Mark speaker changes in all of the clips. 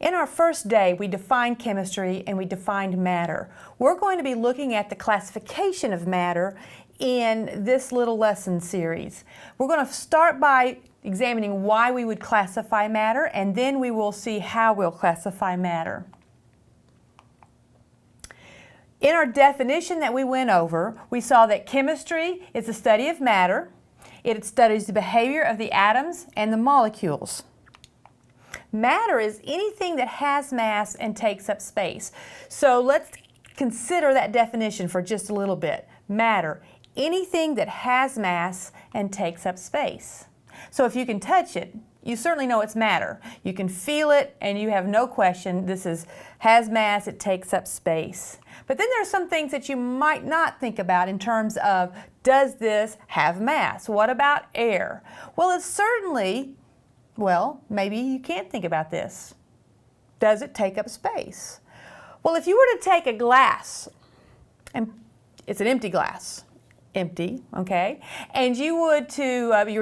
Speaker 1: In our first day, we defined chemistry and we defined matter. We're going to be looking at the classification of matter in this little lesson series. We're going to start by examining why we would classify matter, and then we will see how we'll classify matter. In our definition that we went over, we saw that chemistry is the study of matter. It studies the behavior of the atoms and the molecules. Matter is anything that has mass and takes up space. So let's consider that definition for just a little bit. Matter, anything that has mass and takes up space. So if you can touch it, you certainly know it's matter. You can feel it and you have no question has mass, it takes up space. But then there are some things that you might not think about in terms of, does this have mass? What about air? Well, it's certainly, maybe you can't think about this. Does it take up space? Well, if you were to take a glass, and it's an empty glass, empty, okay? And you were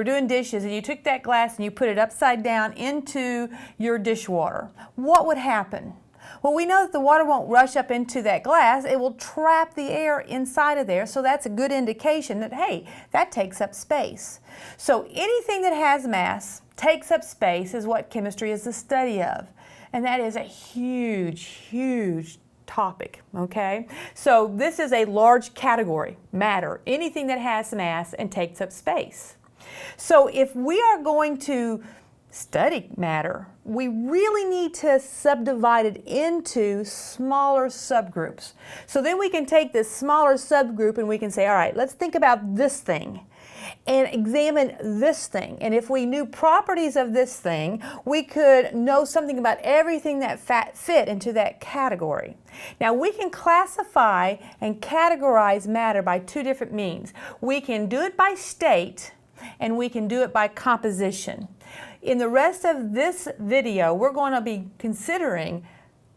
Speaker 1: doing dishes and you took that glass and you put it upside down into your dishwater. What would happen? Well, we know that the water won't rush up into that glass. It will trap the air inside of there, so that's a good indication that, hey, that takes up space. So anything that has mass takes up space is what chemistry is the study of. And that is a huge, huge topic, okay? So this is a large category, matter, anything that has mass and takes up space. So if we are going to study matter, we really need to subdivide it into smaller subgroups. So then we can take this smaller subgroup and we can say, all right, let's think about this thing and examine this thing. And if we knew properties of this thing, we could know something about everything that fit into that category. Now we can classify and categorize matter by two different means. We can do it by state and we can do it by composition. In the rest of this video, we're going to be considering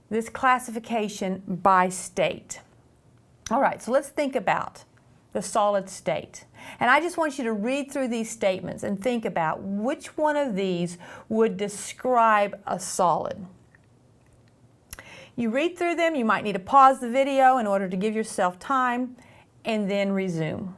Speaker 1: this classification by state. All right, so let's think about the solid state. And I just want you to read through these statements and think about which one of these would describe a solid. You read through them, you might need to pause the video in order to give yourself time and then resume.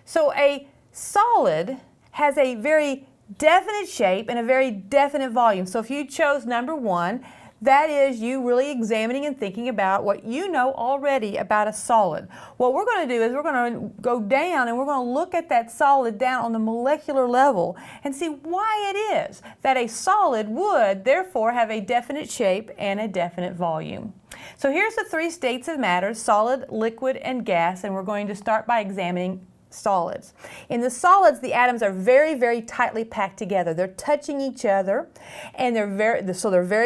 Speaker 1: So a solid has a very definite shape and a very definite volume. So if you chose number one, that is you really examining and thinking about what you know already about a solid. What we're going to do is we're going to go down and we're going to look at that solid down on the molecular level and see why it is that a solid would therefore have a definite shape and a definite volume. So here's the three states of matter: solid, liquid, and gas, and we're going to start by examining solids. In the solids, the atoms are very, very tightly packed together. They're touching each other, and they're very,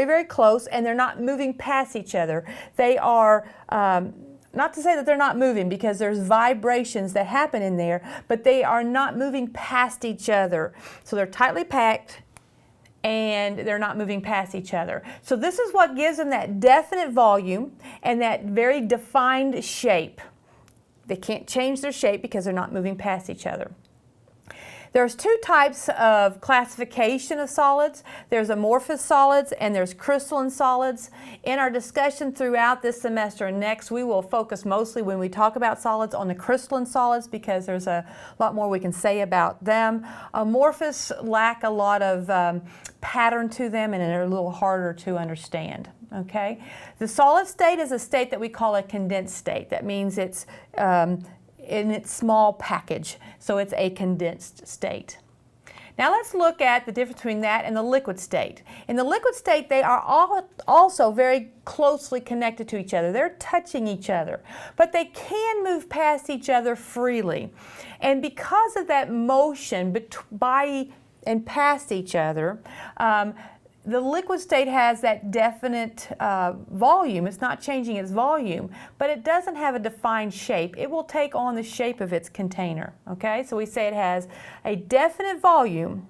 Speaker 1: very close, and they're not moving past each other. They are, not to say that they're not moving, because there's vibrations that happen in there, but they are not moving past each other. So they're tightly packed, and they're not moving past each other. So this is what gives them that definite volume and that very defined shape. They can't change their shape because they're not moving past each other. There's two types of classification of solids. There's amorphous solids and there's crystalline solids. In our discussion throughout this semester and next, we will focus mostly when we talk about solids on the crystalline solids because there's a lot more we can say about them. Amorphous lack a lot of pattern to them and are a little harder to understand. Okay? The solid state is a state that we call a condensed state. That means it's in its small package, so it's a condensed state. Now let's look at the difference between that and the liquid state. In the liquid state, they are also very closely connected to each other. They're touching each other, but they can move past each other freely. And because of that motion by and past each other, the liquid state has that definite volume. It's not changing its volume, but it doesn't have a defined shape. It will take on the shape of its container, okay? So we say it has a definite volume,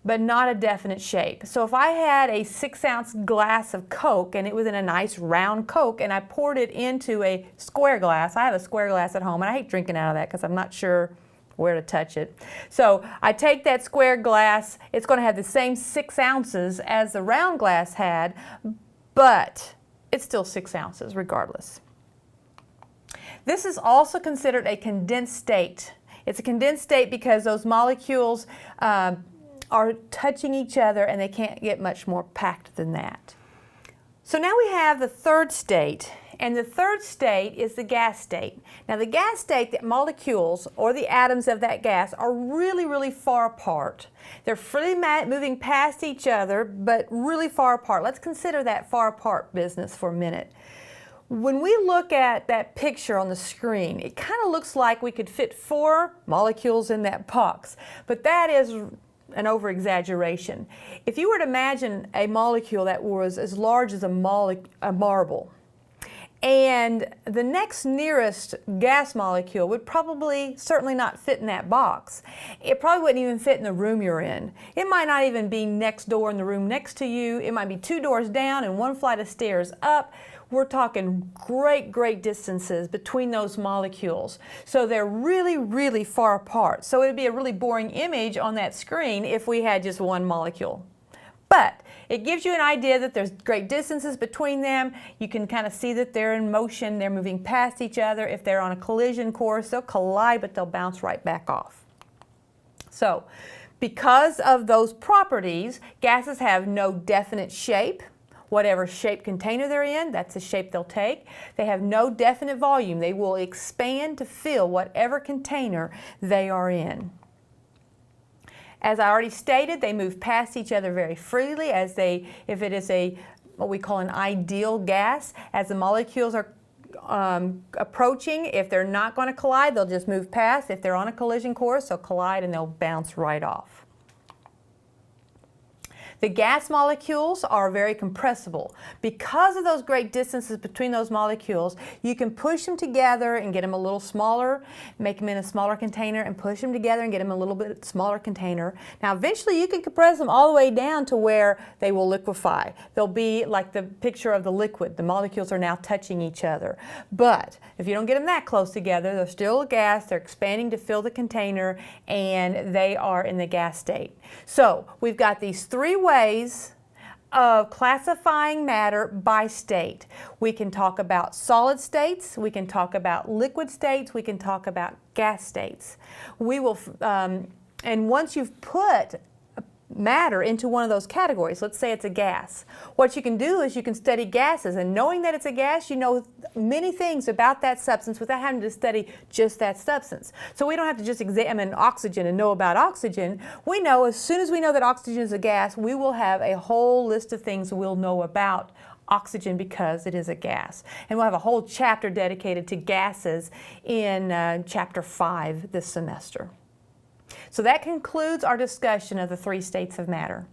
Speaker 1: but not a definite shape. So if I had a 6-ounce glass of Coke and it was in a nice round Coke and I poured it into a square glass, I have a square glass at home and I hate drinking out of that because I'm not sure where to touch it. So I take that square glass, it's going to have the same 6 ounces as the round glass had, but it's still 6 ounces regardless. This is also considered a condensed state. It's a condensed state because those molecules are touching each other and they can't get much more packed than that. So now we have the third state, and the third state is the gas state. Now the gas state, the molecules or the atoms of that gas are really, really far apart. They're freely moving past each other, but really far apart. Let's consider that far apart business for a minute. When we look at that picture on the screen, it kind of looks like we could fit 4 molecules in that box, but that is an over-exaggeration. If you were to imagine a molecule that was as large as a marble, and the next nearest gas molecule would certainly not fit in that box. It probably wouldn't even fit in the room you're in. It might not even be next door in the room next to you. It might be 2 doors down and 1 flight of stairs up. We're talking great, great distances between those molecules. So they're really, really far apart. So it would be a really boring image on that screen if we had just 1 molecule. But it gives you an idea that there's great distances between them. You can kind of see that they're in motion. They're moving past each other. If they're on a collision course, they'll collide, but they'll bounce right back off. So because of those properties, gases have no definite shape. Whatever shape container they're in, that's the shape they'll take. They have no definite volume. They will expand to fill whatever container they are in. As I already stated, they move past each other very freely if it is what we call an ideal gas, as the molecules are approaching. If they're not going to collide, they'll just move past. If they're on a collision course, they'll collide and they'll bounce right off. The gas molecules are very compressible. Because of those great distances between those molecules, you can push them together and get them a little smaller, make them in a smaller container, and push them together and get them a little bit smaller container. Now eventually you can compress them all the way down to where they will liquefy. They'll be like the picture of the liquid. The molecules are now touching each other. But if you don't get them that close together, they're still a gas, they're expanding to fill the container, and they are in the gas state. So we've got these 3 ways of classifying matter by state. We can talk about solid states, we can talk about liquid states, we can talk about gas states. We will, and once you've put matter into one of those categories, let's say it's a gas, what you can do is you can study gases, and knowing that it's a gas, you know many things about that substance without having to study just that substance. So we don't have to just examine oxygen and know about oxygen. We know, as soon as we know that oxygen is a gas, we will have a whole list of things we'll know about oxygen because it is a gas. And we'll have a whole chapter dedicated to gases in chapter 5 this semester. So that concludes our discussion of the 3 states of matter.